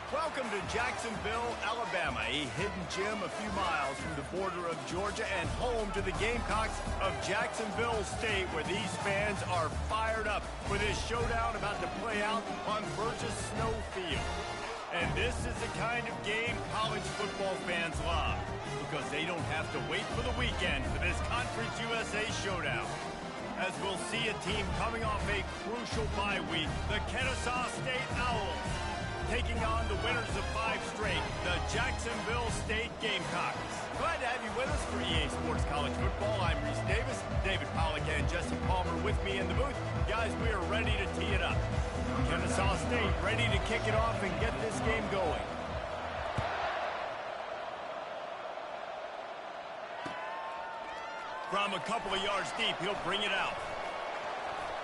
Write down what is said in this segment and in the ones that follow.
Welcome to Jacksonville, Alabama, a hidden gem a few miles from the border of Georgia and home to the Gamecocks of Jacksonville State, where these fans are fired up for this showdown about to play out on Burgess Snow Field. And this is the kind of game college football fans love, because they don't have to wait for the weekend for this Conference USA showdown. As we'll see a team coming off a crucial bye week, the Kennesaw State Owls, taking on the winners of 5 straight, the Jacksonville State Gamecocks. Glad to have you with us for EA Sports College Football. I'm Reese Davis, David Pollack and Jesse Palmer with me in the booth. Guys, we are ready to tee it up. Kennesaw State ready to kick it off and get this game going. From a couple of yards deep, he'll bring it out.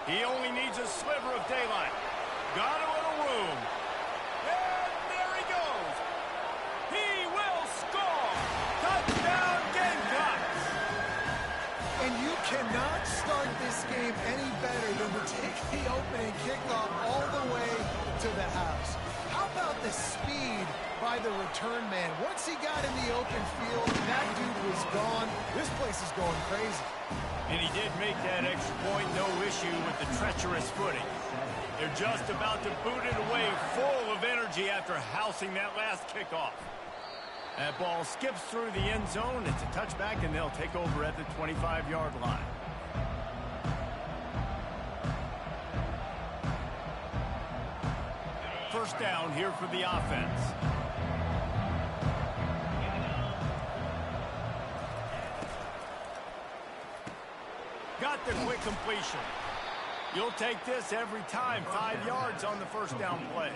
He only needs a sliver of daylight. Got a little room. And there he goes. He will score. Touchdown Gamecocks. And you cannot start this game any better than to take the opening kickoff all the way to the house. How about the speed by the return man? Once he got in the open field, that dude was gone. This place is going crazy. And he did make that extra point, no issue with the treacherous footing. They're just about to boot it away, full of energy after housing that last kickoff. That ball skips through the end zone. It's a touchback, and they'll take over at the 25-yard line. First down here for the offense. Got the quick completion. You'll take this every time. 5 yards on the first down play.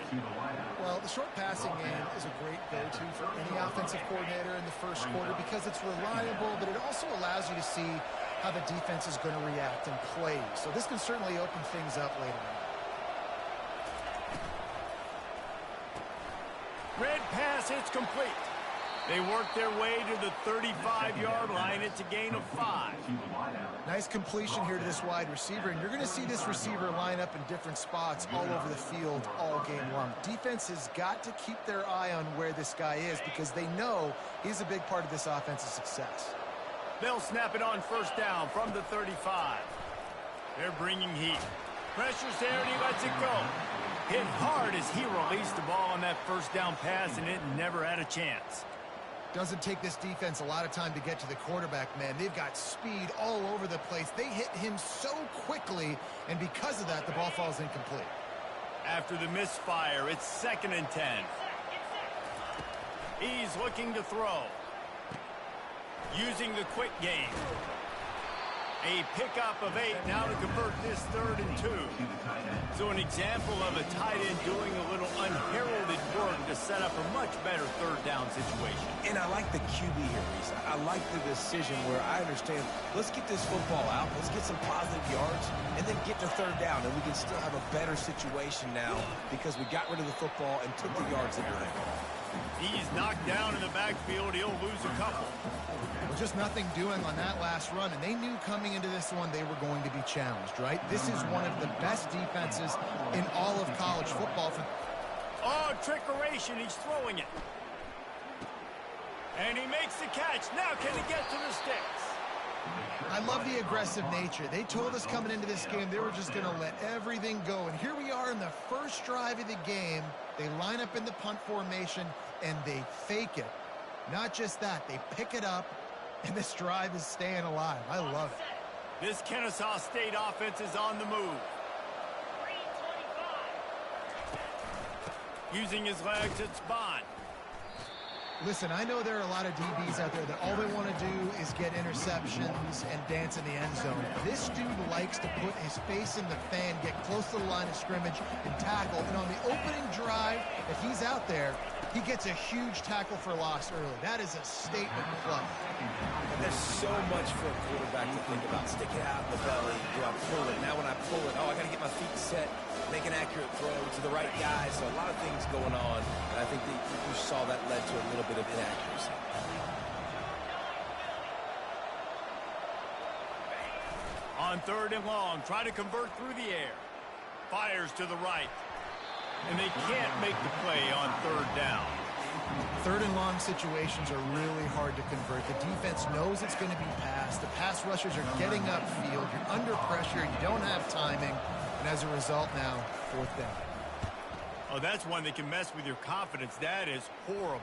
Well, the short passing game is a great go-to for any offensive coordinator in the first quarter because it's reliable, but it also allows you to see how the defense is going to react and play. So this can certainly open things up later on. Red pass, it's complete. They work their way to the 35-yard line. It's a gain of 5. Nice completion here to this wide receiver, and you're going to see this receiver line up in different spots all over the field all game long. Defense has got to keep their eye on where this guy is because they know he's a big part of this offense's success. They'll snap it on first down from the 35. They're bringing heat. Pressure's there, and he lets it go. Hit hard as he released the ball on that first down pass, and it never had a chance. Doesn't take this defense a lot of time to get to the quarterback, man. They've got speed all over the place. They hit him so quickly, and because of that, the ball falls incomplete. After the misfire, it's 2nd and 10. He's looking to throw. Using the quick game. A pickup of 8 now to convert this 3rd and 2. So an example of a tight end doing a little unheralded work to set up a much better 3rd down situation. And I like the QB here, Reese. I like the decision where I understand, let's get this football out, let's get some positive yards, and then get to 3rd down, and we can still have a better situation now because we got rid of the football and took the yards that were there. He's knocked down in the backfield. He'll lose a couple. Well, just nothing doing on that last run, and they knew coming into this one they were going to be challenged, right? This is one of the best defenses in all of college football. Oh, trickeration. He's throwing it. And he makes the catch. Now can he get to the sticks? I love the aggressive nature. They told us coming into this game they were just going to let everything go. And here we are in the first drive of the game. They line up in the punt formation, and they fake it. Not just that, they pick it up, and this drive is staying alive. I love it. This Kennesaw State offense is on the move. Using his legs, it's Bond. Listen, I know there are a lot of DBs out there that all they want to do is get interceptions and dance in the end zone. This dude likes to put his face in the fan, get close to the line of scrimmage, and tackle. And on the opening drive, if he's out there, he gets a huge tackle for loss early. That is a statement play. And there's so much for a quarterback to think about. Stick it out in the belly. Do I pull it? Now when I pull it, I got to get my feet set, make an accurate throw to the right guy. So a lot of things going on. And I think that you saw that led to a little bit of inaccuracy. On 3rd and long, try to convert through the air. Fires to the right. and they can't make the play on third down. Third and long situations are really hard to convert. The defense knows it's going to be passed. The pass rushers are getting upfield. You're under pressure. You don't have timing. And as a result now, fourth down. Oh, that's one that can mess with your confidence. That is horrible.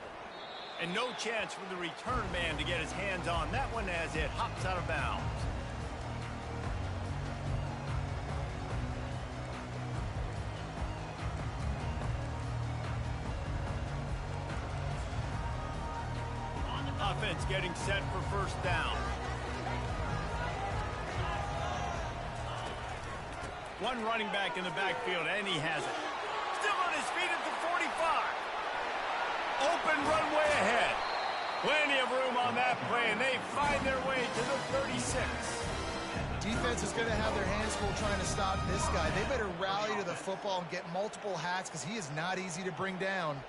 And no chance for the return man to get his hands on that one as it hops out of bounds. Offense getting set for first down. One running back in the backfield, and he has it. Still on his feet at the 45. Open runway ahead. Plenty of room on that play, and they find their way to the 36. Defense is going to have their hands full trying to stop this guy. They better rally to the football and get multiple hats because he is not easy to bring down.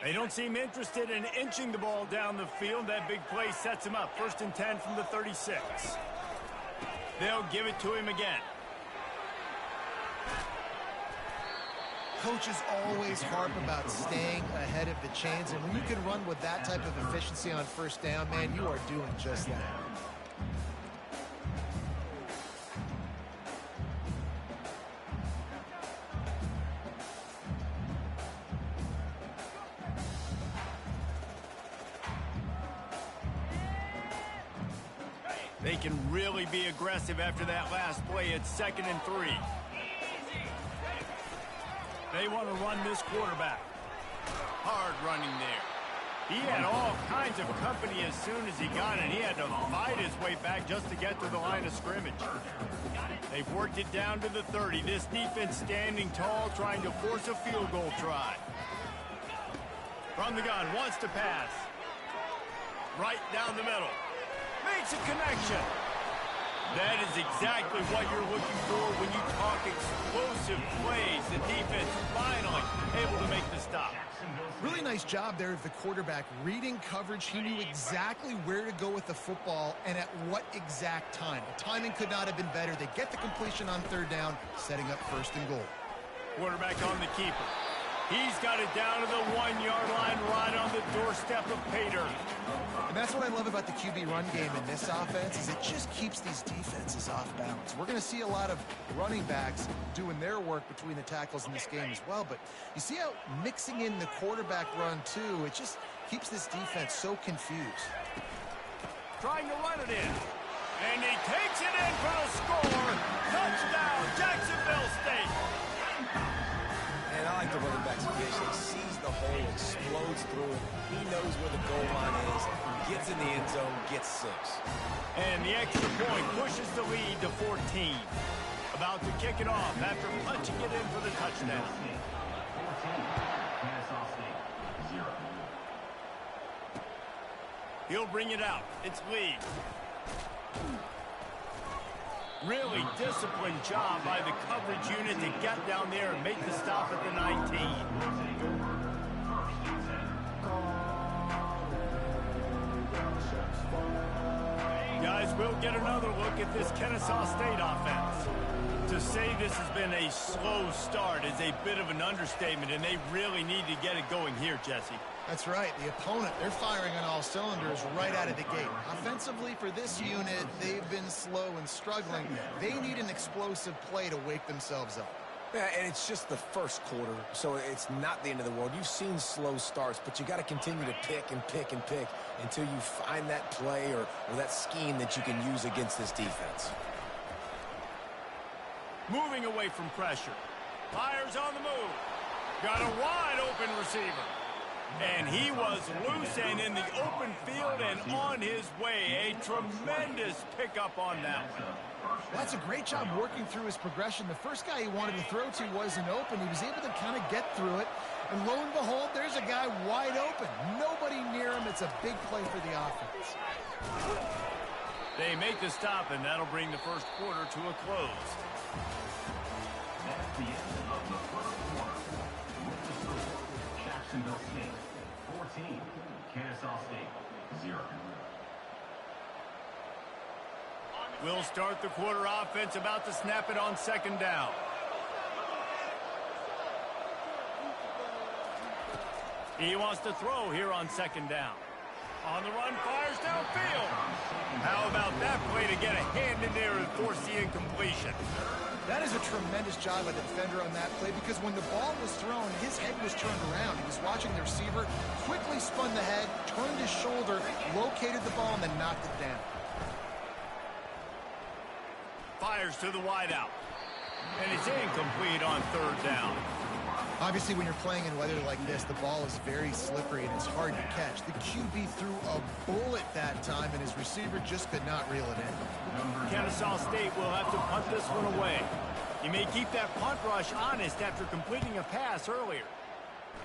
They don't seem interested in inching the ball down the field. That big play sets him up. First and 10 from the 36. They'll give it to him again. Coaches always harp about staying ahead of the chains, and when you can run with that type of efficiency on first down, man, you are doing just that. They can really be aggressive after that last play. It's 2nd and 3. They want to run this quarterback. Hard running there. He had all kinds of company as soon as he got it. He had to fight his way back just to get to the line of scrimmage. They've worked it down to the 30. This defense standing tall, trying to force a field goal try. From the gun, wants to pass. Right down the middle. Makes a connection. That is exactly what you're looking for when you talk explosive plays. The defense finally able to make the stop. Really nice job there of the quarterback. Reading coverage, he knew exactly where to go with the football and at what exact time. The timing could not have been better. They get the completion on third down, setting up first and goal. Quarterback on the keeper. He's got it down to the 1-yard line, right on the doorstep of pay dirt. And that's what I love about the QB run game in this offense, is it just keeps these defenses off balance. We're going to see a lot of running backs doing their work between the tackles in this game as well. But you see how mixing in the quarterback run, too, it just keeps this defense so confused. Trying to run it in. And he takes it in for the score. Touchdown, Jacksonville State. And I like the running back's creation. He sees the hole, explodes through it. He knows where the goal line is, gets in the end zone, gets 6. And the extra point pushes the lead to 14. About to kick it off after punching it in for the touchdown. He'll bring it out. It's Lee. Really disciplined job by the coverage unit to get down there and make the stop at the 19. Guys, we'll get another look at this Kennesaw State offense. To say this has been a slow start is a bit of an understatement, and they really need to get it going here, Jesse. That's right. The opponent, they're firing on all cylinders right out of the gate. Offensively, for this unit, they've been slow and struggling. They need an explosive play to wake themselves up. Yeah, and it's just the first quarter, so it's not the end of the world. You've seen slow starts, but you got to continue to pick and pick and pick until you find that play or that scheme that you can use against this defense. Moving away from pressure. Fires on the move. Got a wide open receiver. And he was loose and in the open field and on his way. A tremendous pickup on that one. Well, that's a great job working through his progression. The first guy he wanted to throw to wasn't open. He was able to kind of get through it. And lo and behold, there's a guy wide open. Nobody near him. It's a big play for the offense. They make the stop, and that'll bring the first quarter to a close. Jacksonville State 14, Kennesaw State 0. We'll start the quarter offense, about to snap it on second down. He wants to throw here on second down. On the run, fires downfield. How about that play to get a hand in there and force the incompletion? That is a tremendous job by the defender on that play, because when the ball was thrown, his head was turned around. He was watching the receiver, quickly spun the head, turned his shoulder, located the ball, and then knocked it down. Fires to the wideout. And it's incomplete on third down. Obviously, when you're playing in weather like this, the ball is very slippery and it's hard to catch. The QB threw a bullet that time, and his receiver just could not reel it in. Kennesaw State will have to punt this one away. He may keep that punt rush honest after completing a pass earlier.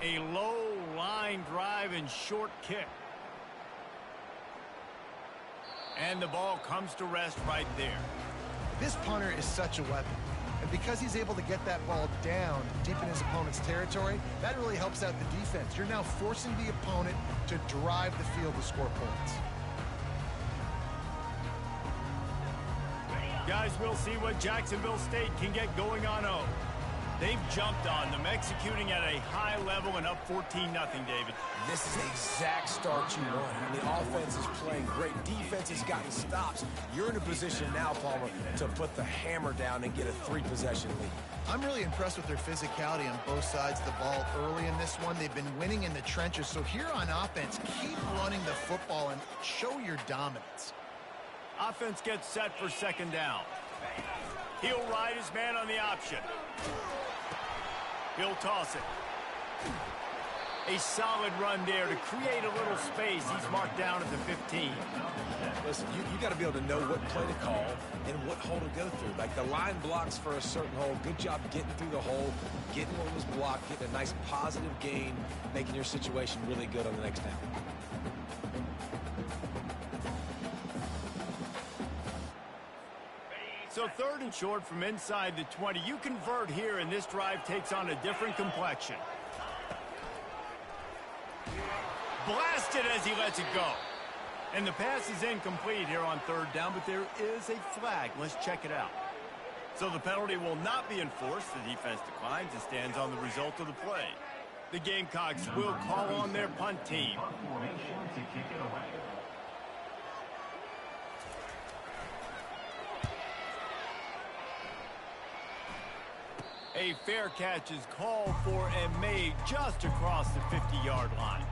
A low line drive and short kick. And the ball comes to rest right there. This punter is such a weapon. And because he's able to get that ball down deep in his opponent's territory, that really helps out the defense. You're now forcing the opponent to drive the field to score points. Guys, we'll see what Jacksonville State can get going on O. They've jumped on them, executing at a high level and up 14-0, David. This is the exact start you want. And the offense is playing great. Defense has gotten stops. You're in a position now, Palmer, to put the hammer down and get a 3-possession lead. I'm really impressed with their physicality on both sides of the ball early in this one. They've been winning in the trenches. So here on offense, keep running the football and show your dominance. Offense gets set for second down. He'll ride his man on the option. He'll toss it. A solid run there to create a little space. He's marked down at the 15. Listen, you got to be able to know what play to call and what hole to go through. Like the line blocks for a certain hole. Good job getting through the hole, getting what was blocked, getting a nice positive gain, making your situation really good on the next down. So third and short from inside the 20. You convert here, and this drive takes on a different complexion. Blasted as he lets it go. And the pass is incomplete here on third down, but there is a flag. Let's check it out. So the penalty will not be enforced. The defense declines and stands on the result of the play. The Gamecocks will call on their punt team. A fair catch is called for and made just across the 50-yard line.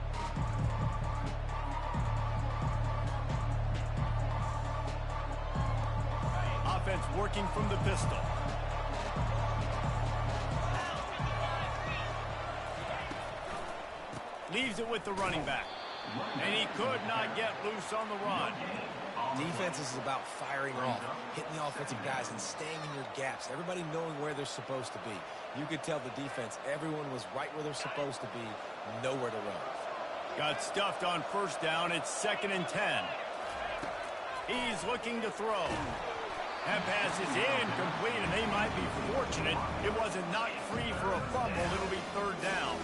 Offense working from the pistol. Leaves it with the running back. And he could not get loose on the run. Defense is about firing off, hitting the offensive guys and staying in your gaps. Everybody knowing where they're supposed to be. You could tell the defense, everyone was right where they're supposed to be, nowhere to run. Got stuffed on first down. It's 2nd and 10. He's looking to throw. That pass is incomplete, and they might be fortunate it wasn't knocked free for a fumble. It'll be third down.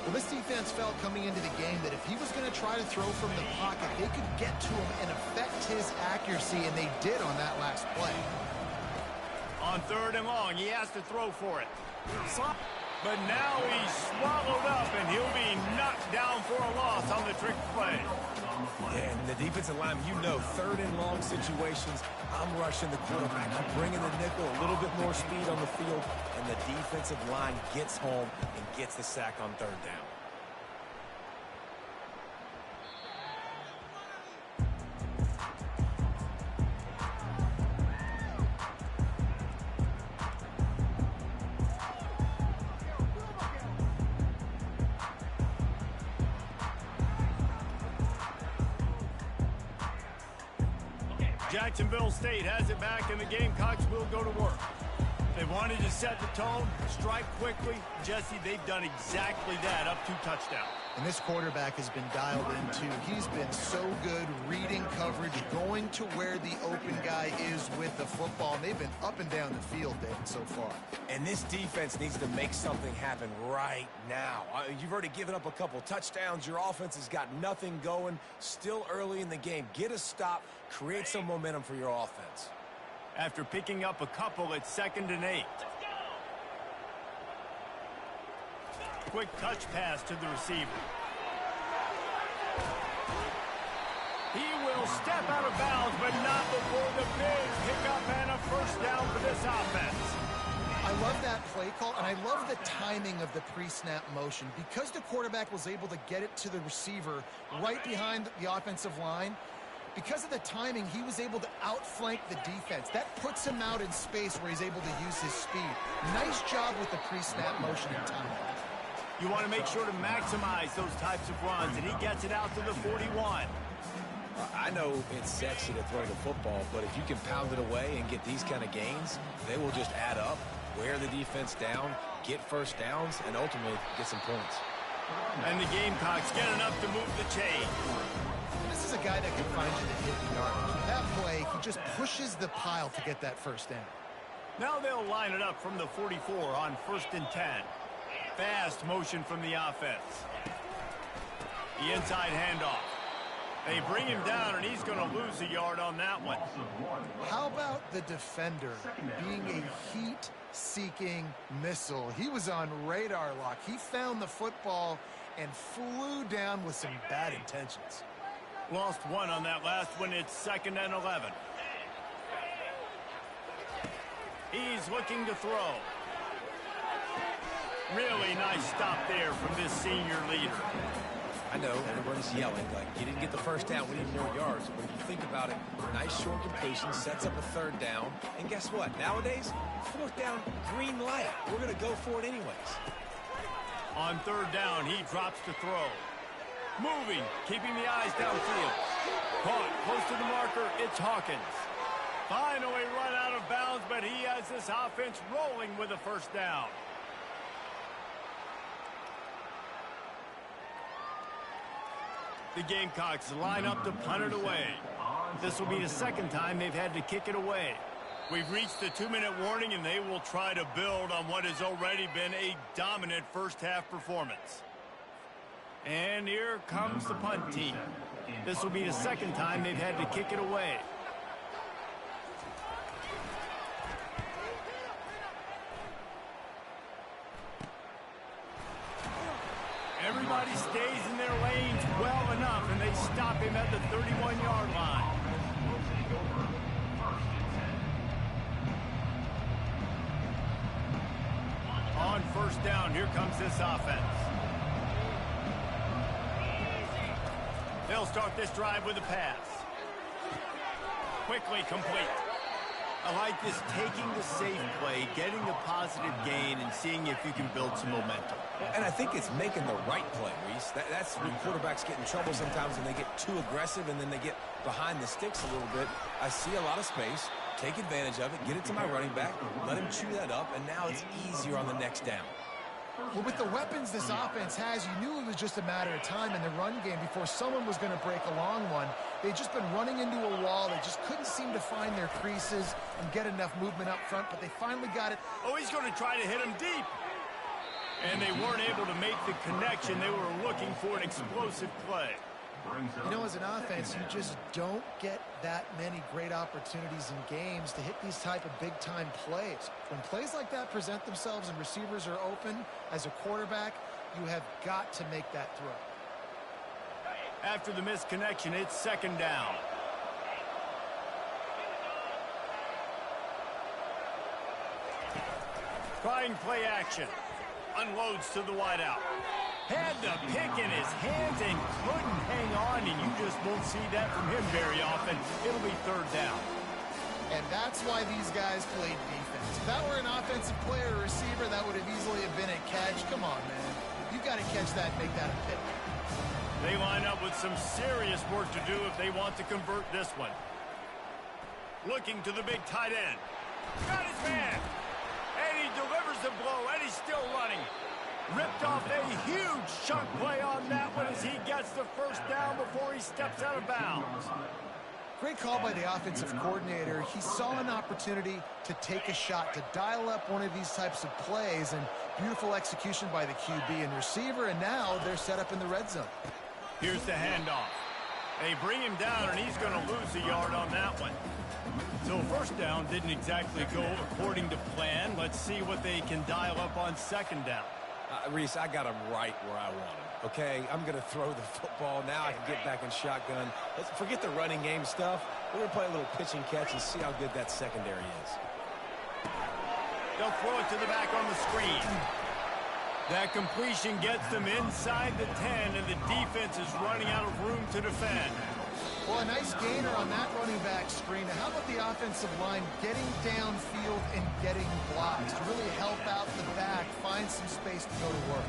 Well, this defense felt coming into the game that if he was going to try to throw from the pocket, they could get to him and affect his accuracy, and they did on that last play. On third and long, he has to throw for it. But now he's swallowed up, and he'll be knocked down for a loss on the trick play. Yeah, and the defensive line, you know, third and long situations, I'm rushing the quarterback. I'm bringing the nickel, a little bit more speed on the field, and the defensive line gets home and gets the sack on third down. Jacksonville State has it back, and the Gamecocks will go to work. They wanted to set the tone, strike quickly. Jesse, they've done exactly that, up 2 touchdowns. And this quarterback has been dialed in, too. He's been so good reading coverage, going to where the open guy is with the football, and they've been up and down the field, David, so far. And this defense needs to make something happen right now. You've already given up a couple touchdowns. Your offense has got nothing going. Still early in the game. Get a stop. Create some momentum for your offense. After picking up a couple, it's 2nd and 8. Quick touch pass to the receiver. He will step out of bounds, but not before the big pickup and a first down for this offense. I love that play call, and I love the timing of the pre-snap motion. Because the quarterback was able to get it to the receiver right behind the offensive line, because of the timing, he was able to outflank the defense. That puts him out in space where he's able to use his speed. Nice job with the pre-snap motion and timing. You want to make sure to maximize those types of runs, and he gets it out to the 41. I know it's sexy to throw the football, but if you can pound it away and get these kind of gains, they will just add up, wear the defense down, get first downs, and ultimately get some points. And the Gamecocks get enough to move the chain. This is a guy that can find you to hit the yardage. With that play, he just pushes the pile to get that first down. Now they'll line it up from the 44 on 1st and 10. Fast motion from the offense. The inside handoff. They bring him down, and he's going to lose a yard on that one. How about the defender being a heat-seeking missile? He was on radar lock. He found the football and flew down with some bad intentions. Lost one on that last one. It's 2nd and 11. He's looking to throw. Really nice stop there from this senior leader. I know everybody's yelling, like, you didn't get the first down, we need more yards. But if you think about it, nice short completion, sets up a 3rd down. And guess what? Nowadays, 4th down, green light. We're going to go for it anyways. On 3rd down, he drops to throw. Moving, keeping the eyes downfield. Caught, close to the marker, it's Hawkins. Finally run out of bounds, but he has this offense rolling with a first down. The Gamecocks line up to punt it away. This will be the 2nd time they've had to kick it away. We've reached the 2-minute warning, and they will try to build on what has already been a dominant first-half performance. And here comes the punt team. This will be the 2nd time they've had to kick it away. Everybody stays in their lanes well enough, and they stop him at the 31-yard line. On 1st down, here comes this offense. They'll start this drive with a pass. Quickly complete. I like this, taking the safe play, getting the positive gain, and seeing if you can build some momentum. And I think it's making the right play, Reese. That's when quarterbacks get in trouble sometimes when they get too aggressive and then they get behind the sticks a little bit. I see a lot of space. Take advantage of it. Get it to my running back. Let him chew that up, and now it's easier on the next down. Well, with the weapons this offense has, you knew it was just a matter of time in the run game before someone was going to break a long one. They'd just been running into a wall. They just couldn't seem to find their creases and get enough movement up front, but they finally got it. Oh, he's going to try to hit him deep. And they weren't able to make the connection. They were looking for an explosive play. You know, as an offense, you just don't get that many great opportunities in games to hit these type of big-time plays. When plays like that present themselves and receivers are open, as a quarterback, you have got to make that throw. After the missed connection, it's 2nd down. Trying play action. Unloads to the wideout. Had the pick in his hands and couldn't hang on, and you just won't see that from him very often. It'll be 3rd down. And that's why these guys played defense. If that were an offensive player or receiver, that would have easily have been a catch. Come on, man. You got to catch that and make that a pick. They line up with some serious work to do if they want to convert this one. Looking to the big tight end. Got his man. And he delivers the blow, and he's still running. Ripped off a huge chunk play on that one as he gets the first down before he steps out of bounds. Great call by the offensive coordinator. He saw an opportunity to take a shot, to dial up one of these types of plays, and beautiful execution by the QB and receiver, and now they're set up in the red zone. Here's the handoff. They bring him down, and he's going to lose a yard on that one. So first down didn't exactly go according to plan. Let's see what they can dial up on second down. Reese, I got him right where I want him. Okay, I'm going to throw the football. Now I can get back in shotgun. Let's forget the running game stuff. We're going to play a little pitch and catch and see how good that secondary is. They'll throw it to the back on the screen. That completion gets them inside the 10, and the defense is running out of room to defend. Well, a nice gainer on that running back screen. Now, how about the offensive line getting downfield and getting blocks to really help out the back, find some space to go to work?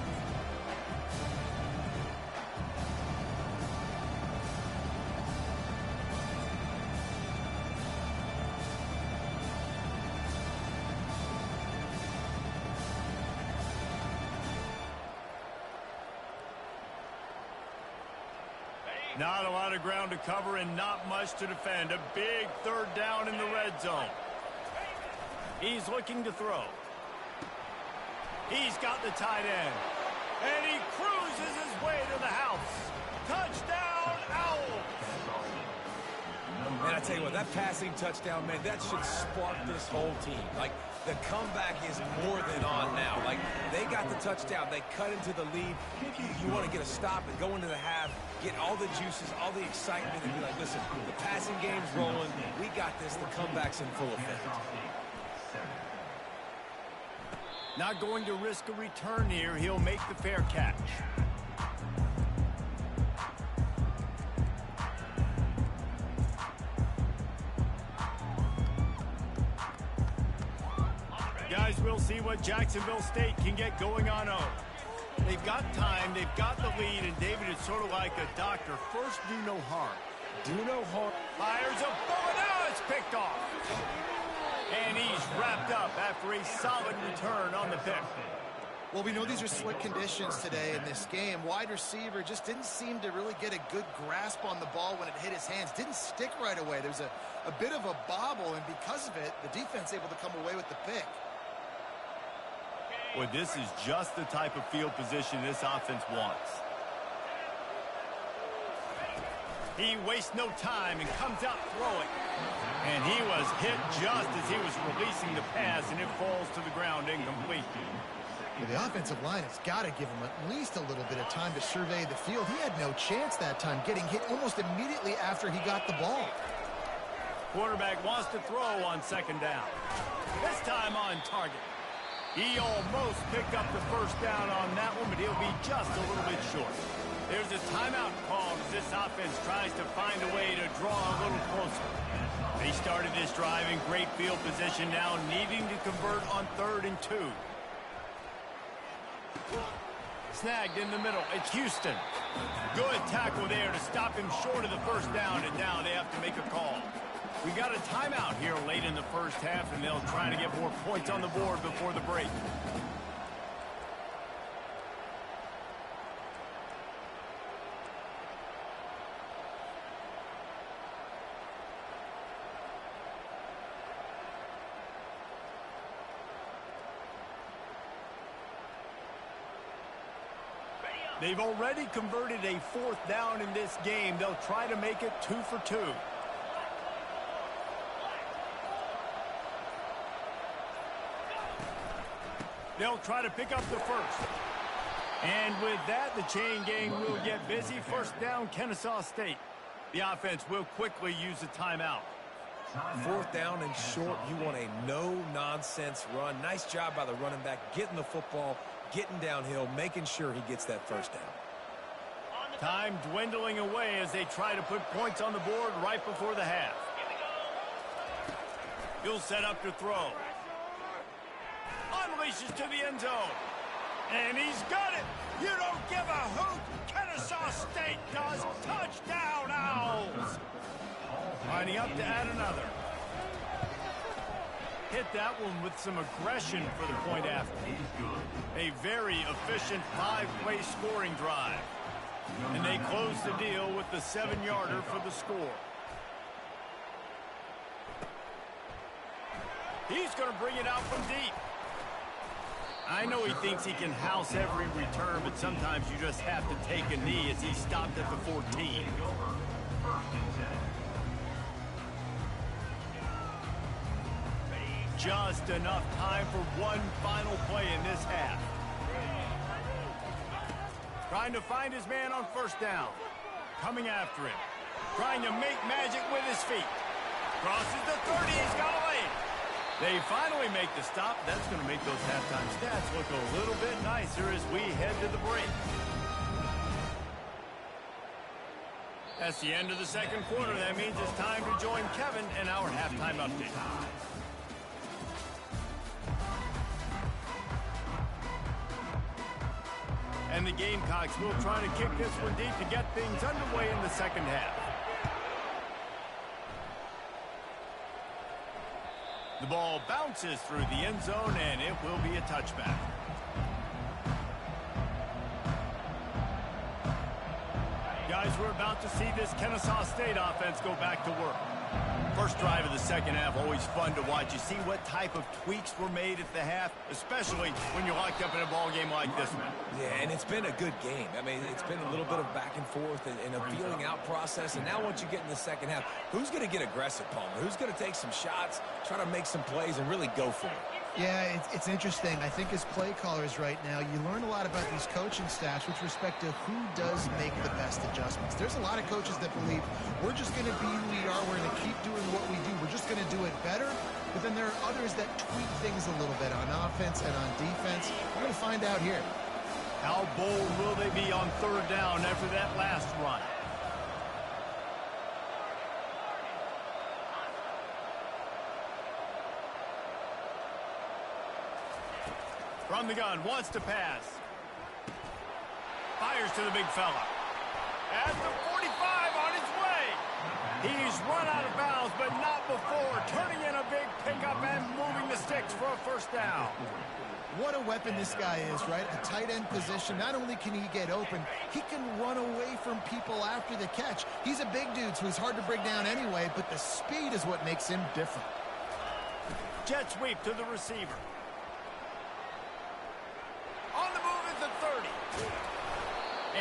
Not a lot of ground to cover and not much to defend. A big third down in the red zone. He's looking to throw. He's got the tight end. And he cruises his way to the house. Touchdown, Owls! Man, I tell you what, that passing touchdown, man, that should spark this whole team. Like, the comeback is more than on now. Like, they got the touchdown. They cut into the lead. You want to get a stop and go into the half, get all the juices, all the excitement, and be like, listen, the passing game's rolling. We got this. The comeback's in full effect. Not going to risk a return here. He'll make the fair catch. Guys, we'll see what Jacksonville State can get going on 0. They've got time, they've got the lead, and David is sort of like a doctor. First, do no harm. Do no harm. Fires a bullet. Now it's picked off. And he's wrapped up after a solid return on the pick. Well, we know these are slick conditions today in this game. Wide receiver just didn't seem to really get a good grasp on the ball when it hit his hands. Didn't stick right away. There's a bit of a bobble, and because of it, the defense able to come away with the pick. Boy, this is just the type of field position this offense wants. He wastes no time and comes out throwing. And he was hit just as he was releasing the pass, and it falls to the ground incomplete. Well, the offensive line has got to give him at least a little bit of time to survey the field. He had no chance that time, getting hit almost immediately after he got the ball. Quarterback wants to throw on second down. This time on target. He almost picked up the first down on that one, but he'll be just a little bit short. There's a timeout called as this offense tries to find a way to draw a little closer. They started this drive in great field position, now needing to convert on 3rd and 2. Snagged in the middle. It's Houston. Good tackle there to stop him short of the first down, and now they have to make a call. We got a timeout here late in the first half, and they'll try to get more points on the board before the break. They've already converted a 4th down in this game. They'll try to make it 2 for 2. They'll try to pick up the first. And with that, the chain gang will get busy. First down, Kennesaw State. The offense will quickly use a timeout. 4th down and short. You want a no-nonsense run. Nice job by the running back, getting the football, getting downhill, making sure he gets that first down. Time dwindling away as they try to put points on the board right before the half. He'll set up to throw. Unleashes to the end zone. And he's got it. You don't give a hoot. Kennesaw State does. Touchdown, Owls. Lining up to add another. Hit that one with some aggression for the point after. A very efficient 5-play scoring drive. And they close the deal with the 7-yarder for the score. He's going to bring it out from deep. I know he thinks he can house every return, but sometimes you just have to take a knee as he stopped at the 14. Just enough time for one final play in this half. Trying to find his man on first down. Coming after him. Trying to make magic with his feet. Crosses the 30. He's got a lane. They finally make the stop. That's going to make those halftime stats look a little bit nicer as we head to the break. That's the end of the second quarter. That means it's time to join Kevin in our halftime update. And the Gamecocks will try to kick this one deep to get things underway in the second half. The ball bounces through the end zone, and it will be a touchback. Guys, we're about to see this Kennesaw State offense go back to work. First drive of the second half, always fun to watch. You see what type of tweaks were made at the half, especially when you're locked up in a ball game like this one. Yeah, and it's been a good game. I mean, it's been a little bit of back and forth and a feeling out process. And now once you get in the second half, who's going to get aggressive, Palmer? Who's going to take some shots, try to make some plays, and really go for it? Yeah, it's interesting. I think as play callers right now, you learn a lot about these coaching staffs with respect to who does make the best adjustments. There's a lot of coaches that believe we're just going to be who we are. We're going to keep doing what we do. We're just going to do it better. But then there are others that tweak things a little bit on offense and on defense. We're going to find out here. How bold will they be on third down after that last run? From the gun, wants to pass. Fires to the big fella. At the 45 on his way. He's run out of bounds, but not before. Turning in a big pickup and moving the sticks for a first down. What a weapon this guy is, right? A tight end position. Not only can he get open, he can run away from people after the catch. He's a big dude, so he's hard to bring down anyway, but the speed is what makes him different. Jet sweep to the receiver. On the move is the 30.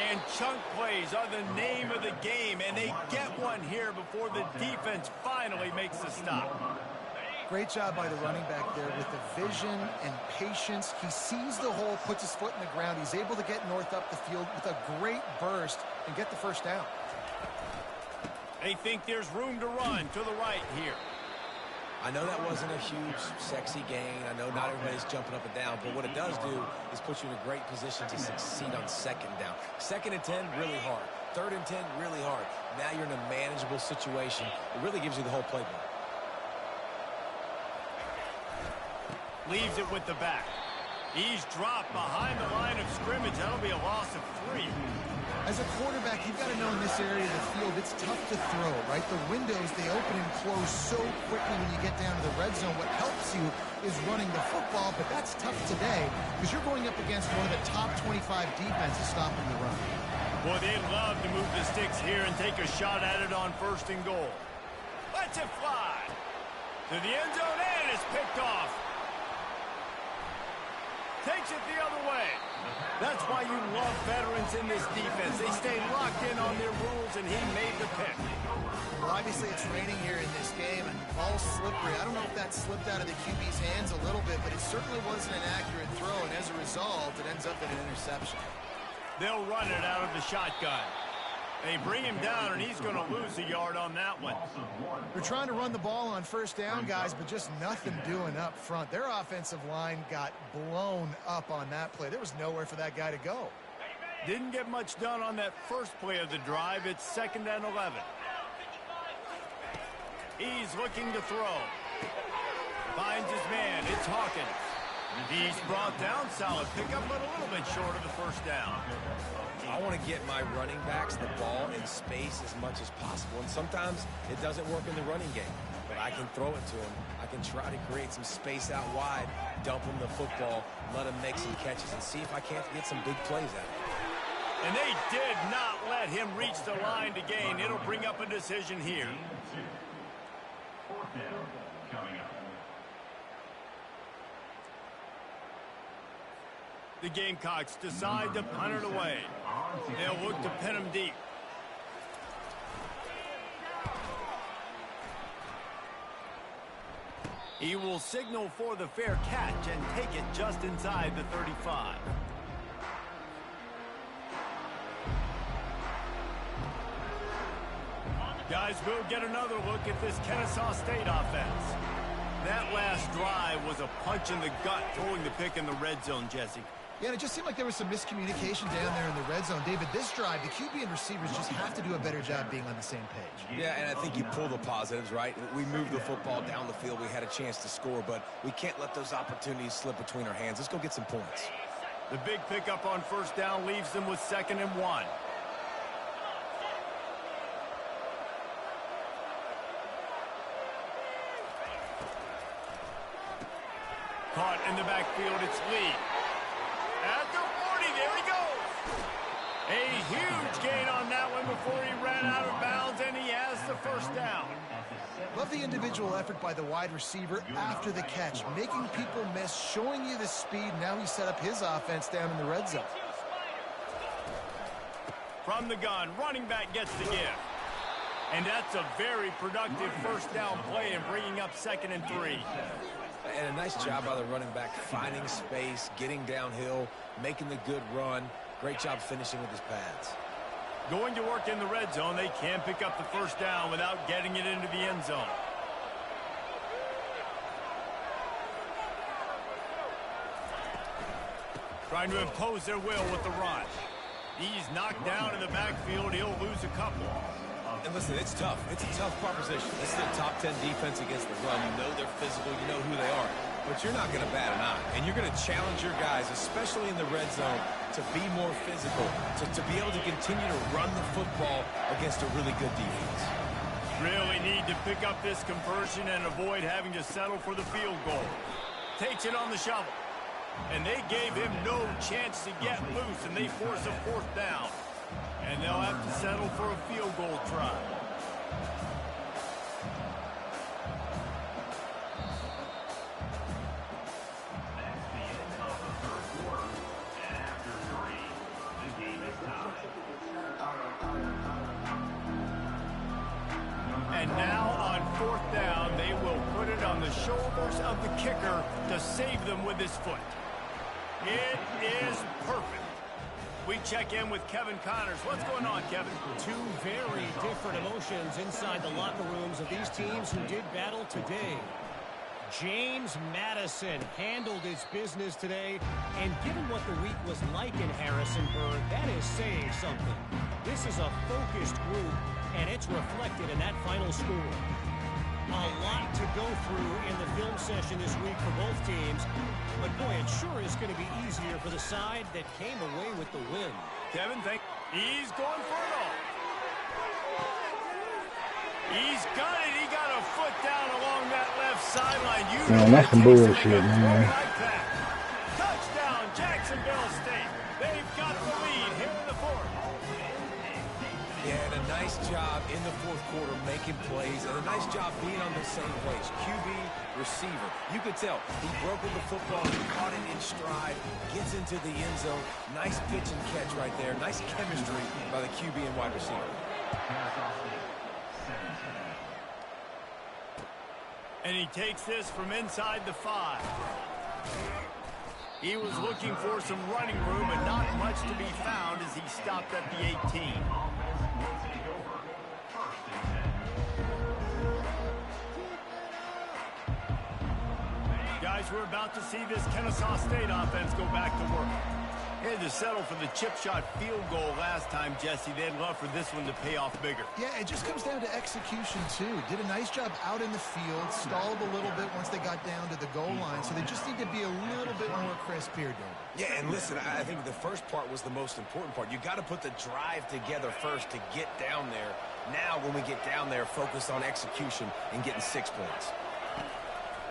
And chunk plays are the name of the game, and they get one here before the defense finally makes the stop. Great job by the running back there with the vision and patience. He sees the hole, puts his foot in the ground. He's able to get north up the field with a great burst and get the first down. They think there's room to run to the right here. I know that wasn't a huge, sexy gain. I know not everybody's jumping up and down, but what it does do is put you in a great position to succeed on second down. Second and 10, really hard. Third and 10, really hard. Now you're in a manageable situation. It really gives you the whole playbook. Leaves it with the back. He's dropped behind the line of scrimmage. That'll be a loss of 3. As a quarterback, you've got to know in this area of the field, it's tough to throw, right? The windows, they open and close so quickly when you get down to the red zone. What helps you is running the football, but that's tough today because you're going up against one of the top 25 defenses stopping the run. Boy, they'd love to move the sticks here and take a shot at it on first and goal. Lets it fly. To the end zone, and it's picked off. Takes it the other way. That's why you love veterans in this defense. They stay locked in on their rules, and he made the pick. Well, obviously it's raining here in this game, and the ball's slippery. I don't know if that slipped out of the QB's hands a little bit, but it certainly wasn't an accurate throw, and as a result, it ends up in an interception. They'll run it out of the shotgun. They bring him down, and he's going to lose a yard on that one. They're trying to run the ball on first down, guys, but just nothing doing up front. Their offensive line got blown up on that play. There was nowhere for that guy to go. Didn't get much done on that first play of the drive. It's 2nd and 11. He's looking to throw. Finds his man. It's Hawkins. He's brought down. Solid pickup, but a little bit short of the first down. I want to get my running backs the ball in space as much as possible. And sometimes it doesn't work in the running game. But I can throw it to him. I can try to create some space out wide, dump him the football, let him make some catches, and see if I can't get some big plays out of it. And they did not let him reach the line to gain. It'll bring up a decision here. The Gamecocks decide to punt it away. They'll look to pin him deep. He will signal for the fair catch and take it just inside the 35. Guys, we'll get another look at this Kennesaw State offense. That last drive was a punch in the gut, throwing the pick in the red zone, Jesse. Yeah, and it just seemed like there was some miscommunication down there in the red zone. David, this drive, the QB and receivers just have to do a better job being on the same page. Yeah, and I think you pull the positives, right? We moved the football down the field. We had a chance to score, but we can't let those opportunities slip between our hands. Let's go get some points. The big pickup on first down leaves them with 2nd and 1. Caught in the backfield, it's Lee. At the 40, there he goes. A huge gain on that one before he ran out of bounds, and he has the first down. Love the individual effort by the wide receiver after the catch, making people miss, showing you the speed. Now he set up his offense down in the red zone. From the gun, running back gets the give. And that's a very productive first down play and bringing up 2nd and 3. And a nice job by the running back, finding space, getting downhill, making the good run. Great job finishing with his pads. Going to work in the red zone, they can pick up the first down without getting it into the end zone. Trying to impose their will with the run. He's knocked down in the backfield. He'll lose a couple. And listen, it's tough. It's a tough proposition. This is a top 10 defense against the run. You know they're physical. You know who they are. But you're not going to bat an eye. And you're going to challenge your guys, especially in the red zone, to be more physical, to be able to continue to run the football against a really good defense. Really need to pick up this conversion and avoid having to settle for the field goal. Takes it on the shovel. And they gave him no chance to get loose, and they force a 4th down. And they'll have to settle for a field goal try. That's the end of the 3rd quarter. And after 3, the game is tied. And now on 4th down, they will put it on the shoulders of the kicker to save them with his foot. It is perfect. We check in with Kevin Connors. What's going on, Kevin? Two very different emotions inside the locker rooms of these teams who did battle today. James Madison handled his business today, and given what the week was like in Harrisonburg, that is saying something. This is a focused group, and it's reflected in that final score. A lot to go through in the film session this week for both teams, but boy, it sure is going to be easier for the side that came away with the win. Kevin, he's going for it all. He's got it. He got a foot down along that left sideline. Man, that's some bullshit, man. Touchdown, Jacksonville State. They've got the lead here in the 4th. Yeah, and a nice job in the 4th quarter making plays, and a nice job being on the same place. QB, receiver. You could tell he broke with the football, he caught it in stride, gets into the end zone. Nice pitch and catch right there. Nice chemistry by the QB and wide receiver. And he takes this from inside the 5. He was looking for some running room, but not much to be found as he stopped at the 18. Guys, we're about to see this Kennesaw State offense go back to work. They had to settle for the chip shot field goal last time, Jesse. They'd love for this one to pay off bigger. Yeah, it just comes down to execution, too. Did a nice job out in the field, stalled a little bit once they got down to the goal line, so they just need to be a little bit more crisp here, David. Yeah, and listen, I think the first part was the most important part. You got to put the drive together first to get down there. Now, when we get down there, focus on execution and getting 6 points.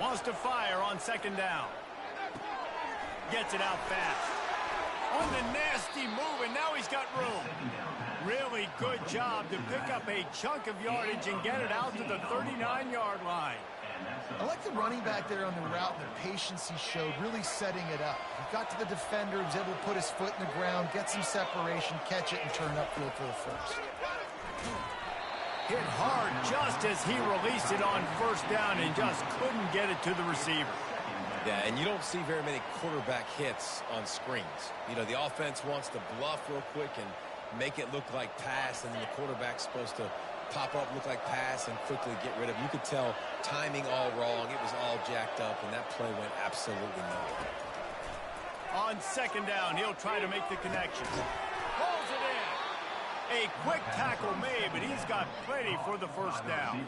Wants to fire on 2nd down. Gets it out fast. On the nasty move, and now he's got room. Really good job to pick up a chunk of yardage and get it out to the 39-yard line. I like the running back there on the route and the patience he showed, really setting it up. He got to the defender, was able to put his foot in the ground, get some separation, catch it, and turn upfield for the first. Hit hard just as he released it on first down and just couldn't get it to the receiver. Yeah, and you don't see very many quarterback hits on screens. You know, the offense wants to bluff real quick and make it look like pass, and then the quarterback's supposed to pop up, look like pass, and quickly get rid of it. You could tell timing all wrong. It was all jacked up, and that play went absolutely nowhere. On second down, he'll try to make the connection. Pulls it in. A quick tackle made, but he's got plenty for the first down.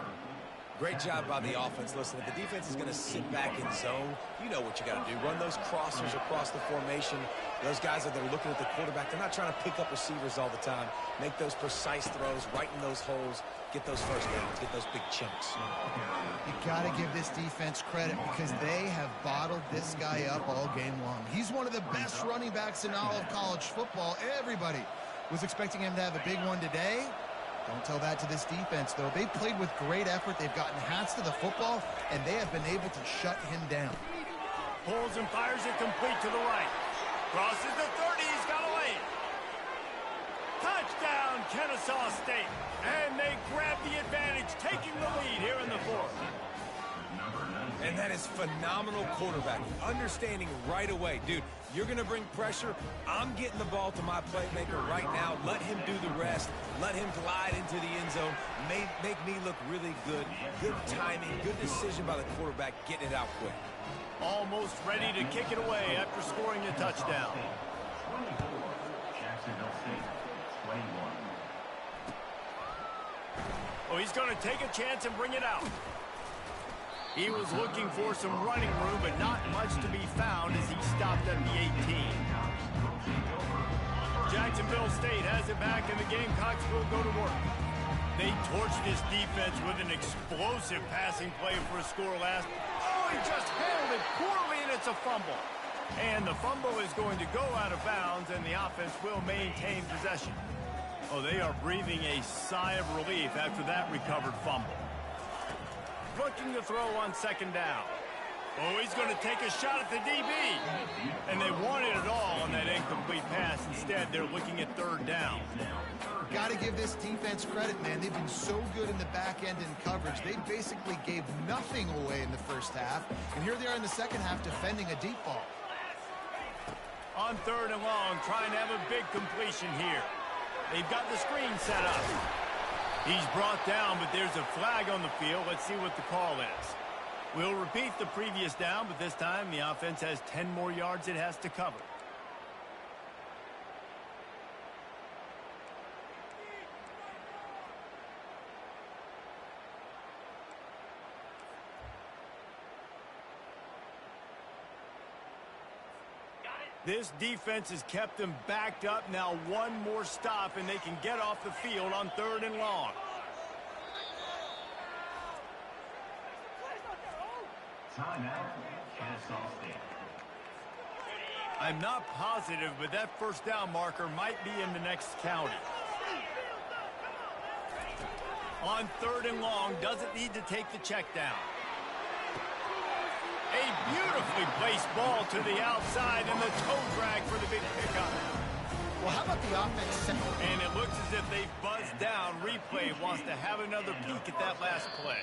Great job by the offense. Listen, if the defense is going to sit back in zone, you know what you got to do. Run those crossers across the formation. Those guys that are looking at the quarterback, they're not trying to pick up receivers all the time. Make those precise throws, right in those holes, get those first downs, get those big chunks. You got to give this defense credit because they have bottled this guy up all game long. He's one of the best running backs in all of college football. Everybody was expecting him to have a big one today. Don't tell that to this defense, though. They've played with great effort. They've gotten hands to the football, and they have been able to shut him down. Pulls and fires it complete to the right. Crosses the 30. He's got a lane. Touchdown, Kennesaw State. And they grab the advantage, taking the lead here in the fourth. And that is phenomenal quarterbacking. Understanding right away, dude, you're going to bring pressure. I'm getting the ball to my playmaker right now. Let him do the rest. Let him glide into the end zone. Make me look really good. Good timing, good decision by the quarterback, getting it out quick. Almost ready to kick it away after scoring a touchdown. 24, Jacksonville State, 21. Oh, he's going to take a chance and bring it out. He was looking for some running room, but not much to be found as he stopped at the 18. Jacksonville State has it back, and the Gamecocks will go to work. They torched this defense with an explosive passing play for a score last. Oh, he just handled it poorly, and it's a fumble. And the fumble is going to go out of bounds, and the offense will maintain possession. Oh, they are breathing a sigh of relief after that recovered fumble. Looking to throw on second down. Oh, he's going to take a shot at the DB. And they wanted it all on that incomplete pass. Instead, they're looking at third down. Got to give this defense credit, man. They've been so good in the back end in coverage. They basically gave nothing away in the first half. And here they are in the second half defending a deep ball. On third and long, trying to have a big completion here. They've got the screen set up. He's brought down, but there's a flag on the field. Let's see what the call is. We'll repeat the previous down, but this time the offense has 10 more yards it has to cover. This defense has kept them backed up. Now one more stop, and they can get off the field on third and long. Timeout, Kennesaw State. I'm not positive, but that first down marker might be in the next county. On third and long, doesn't need to take the check down. A beautifully placed ball to the outside, and the toe drag for the big pickup. Well, how about the offense? And it looks as if they've buzzed down. Replay wants to have another peek at that last play.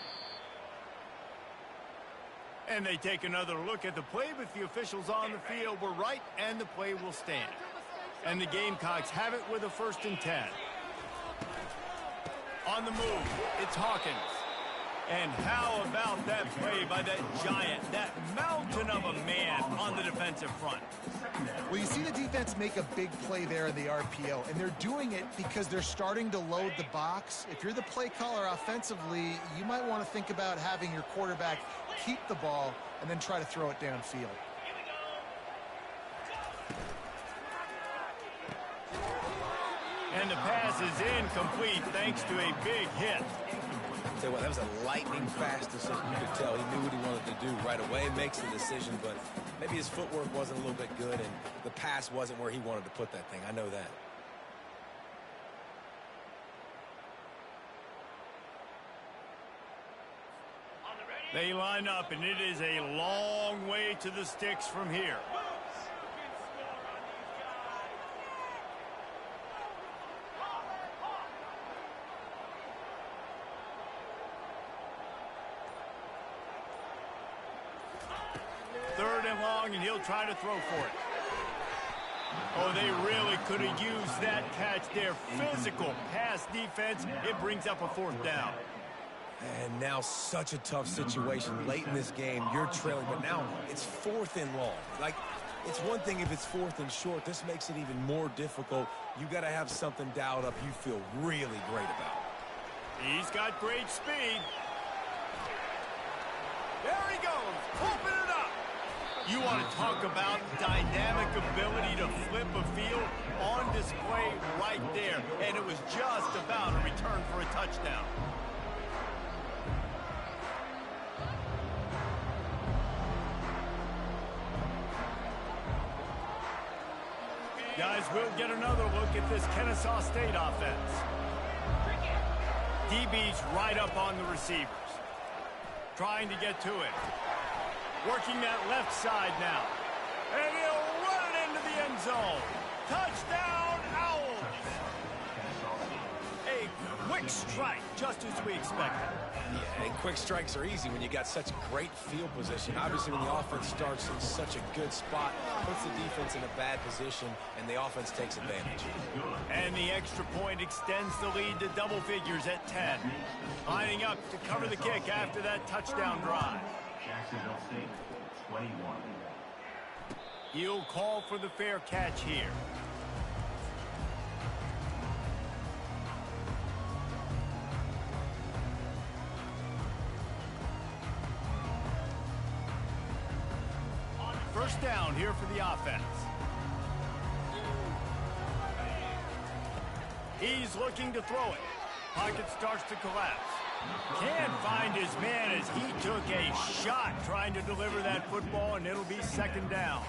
And they take another look at the play, but the officials on the field were right, and the play will stand. And the Gamecocks have it with a 1st and 10. On the move, it's Hawkins. And how about that play by that giant, that mountain of a man on the defensive front? Well, you see the defense make a big play there in the RPO, and they're doing it because they're starting to load the box. If you're the play caller offensively, you might want to think about having your quarterback keep the ball and then try to throw it downfield. And the pass is incomplete thanks to a big hit. Tell you what, that was a lightning fast decision. You could tell he knew what he wanted to do right away. Makes the decision, but maybe his footwork wasn't a little bit good, and the pass wasn't where he wanted to put that thing. I know that. They line up, and it is a long way to the sticks from here. Third and long, and he'll try to throw for it. Oh, they really could have used that catch there. Physical pass defense. It brings up a fourth down. And now such a tough situation. Late in this game, you're trailing, but now it's fourth and long. Like, it's one thing if it's fourth and short. This makes it even more difficult. You got to have something dialed up you feel really great about. He's got great speed. There he goes. Open it up. You want to talk about dynamic ability to flip a field on display right there. And it was just about a return for a touchdown. Guys, we'll get another look at this Kennesaw State offense. DB's right up on the receivers. Trying to get to it. Working that left side now. And he'll run it into the end zone. Touchdown, Owls! A quick strike, just as we expected. Yeah, and quick strikes are easy when you got such great field position. Obviously, when the offense starts in such a good spot, puts the defense in a bad position, and the offense takes advantage. And the extra point extends the lead to double figures at 10. Lining up to cover the kick after that touchdown drive. Jacksonville State, 21. He'll call for the fair catch here. First down here for the offense. He's looking to throw it. Pocket starts to collapse. Can't find his man as he took a shot trying to deliver that football, and it'll be second down.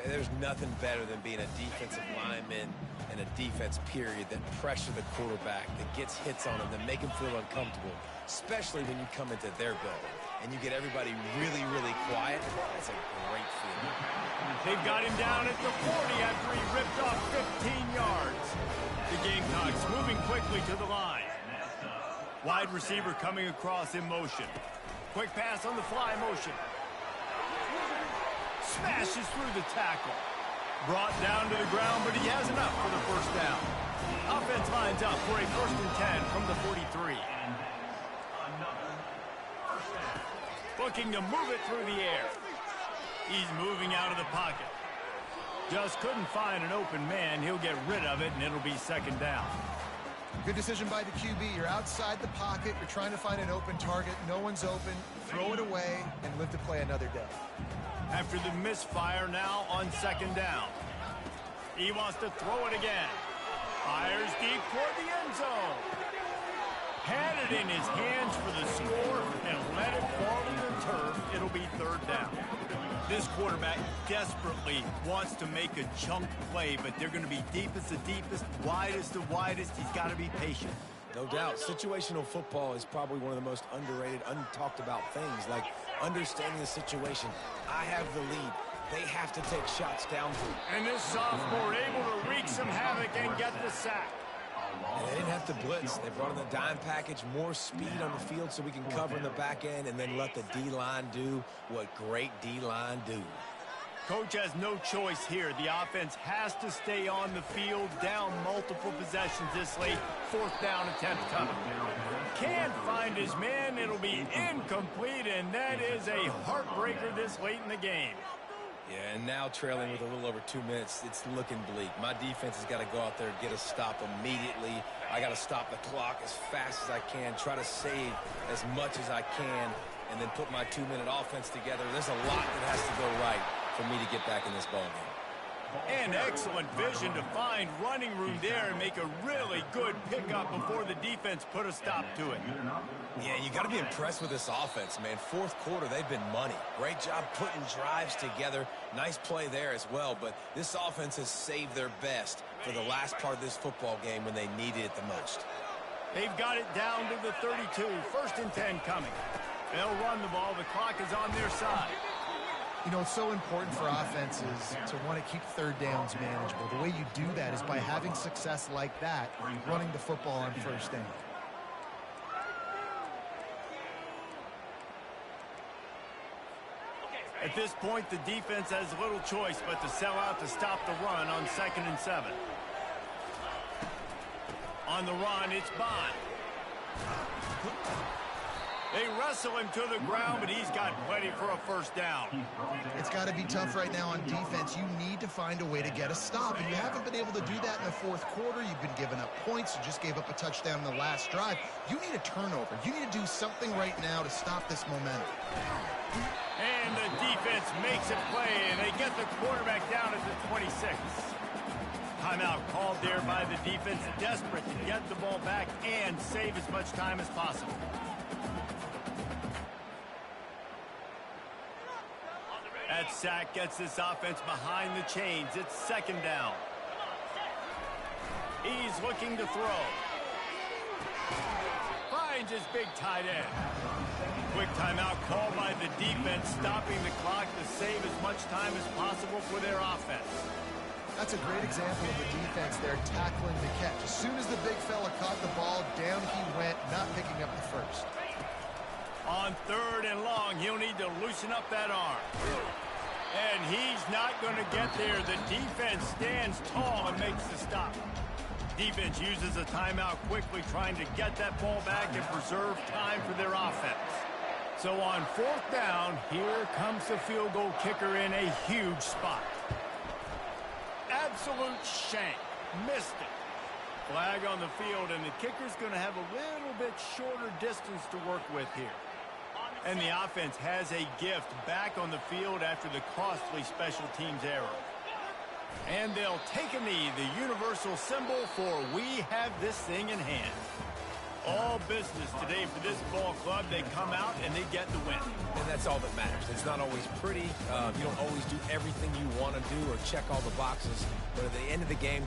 There's nothing better than being a defensive lineman and a defense period that pressure the quarterback, that gets hits on him, that make him feel uncomfortable, especially when you come into their building and you get everybody really, really quiet. That's a great feeling. They've got him down at the 40 after he ripped off 15 yards. The Gamecocks moving quickly to the line. Wide receiver coming across in motion. Quick pass on the fly motion. Smashes through the tackle. Brought down to the ground, but he has enough for the first down. Offense lines up for a 1st and 10 from the 43. Looking to move it through the air. He's moving out of the pocket. Just couldn't find an open man. He'll get rid of it, and it'll be second down. Good decision by the QB. You're outside the pocket. You're trying to find an open target. No one's open. Throw it away and live to play another day. After the misfire, now on second down. He wants to throw it again. Fires deep toward the end zone. Had it in his hands for the score and let it fall to the turf. It'll be third down. This quarterback desperately wants to make a chunk play, but they're going to be deepest the deepest, widest the widest. He's got to be patient. No doubt. Situational football is probably one of the most underrated, untalked about things, like understanding the situation. I have the lead. They have to take shots downfield. And this sophomore able to wreak some havoc and get the sack. And they didn't have to blitz. They brought in the dime package, more speed on the field so we can cover in the back end and then let the D-line do what great D-line do. Coach has no choice here. The offense has to stay on the field, down multiple possessions this late. 4th down attempt coming. Can't find his man. It'll be incomplete, and that is a heartbreaker this late in the game. Yeah, and now trailing with a little over 2 minutes, it's looking bleak. My defense has got to go out there and get a stop immediately. I got to stop the clock as fast as I can, try to save as much as I can, and then put my 2-minute offense together. There's a lot that has to go right for me to get back in this ballgame. And excellent vision to find running room there and make a really good pickup before the defense put a stop to it. Yeah, you got to be impressed with this offense, man. 4th quarter, they've been money. Great job putting drives together. Nice play there as well, but this offense has saved their best for the last part of this football game when they needed it the most. They've got it down to the 32. 1st and 10 coming. They'll run the ball. The clock is on their side. You know, it's so important for offenses to want to keep third downs manageable. The way you do that is by having success like that, running the football on first down. At this point, the defense has little choice but to sell out to stop the run on 2nd and 7. On the run, it's Bond. They wrestle him to the ground, but he's got plenty for a first down. It's got to be tough right now on defense. You need to find a way to get a stop, and you haven't been able to do that in the fourth quarter. You've been giving up points. You just gave up a touchdown in the last drive. You need a turnover. You need to do something right now to stop this momentum. And the defense makes a play, and they get the quarterback down at the 26. Timeout called there by the defense, desperate to get the ball back and save as much time as possible. That sack gets this offense behind the chains. It's 2nd down. He's looking to throw. Finds his big tight end. Quick timeout called by the defense, stopping the clock to save as much time as possible for their offense. That's a great example of the defense there tackling the catch. As soon as the big fella caught the ball, down he went, not picking up the first. On 3rd and long, he'll need to loosen up that arm. And he's not going to get there. The defense stands tall and makes the stop. Defense uses a timeout quickly, trying to get that ball back and preserve time for their offense. So on 4th down, here comes the field goal kicker in a huge spot. Absolute shank. Missed it. Flag on the field, and the kicker's going to have a little bit shorter distance to work with here. And the offense has a gift back on the field after the costly special teams error. And they'll take a knee, the universal symbol for we have this thing in hand. All business today for this ball club. They come out and they get the win. And that's all that matters. It's not always pretty. You don't always do everything you want to do or check all the boxes. But at the end of the game,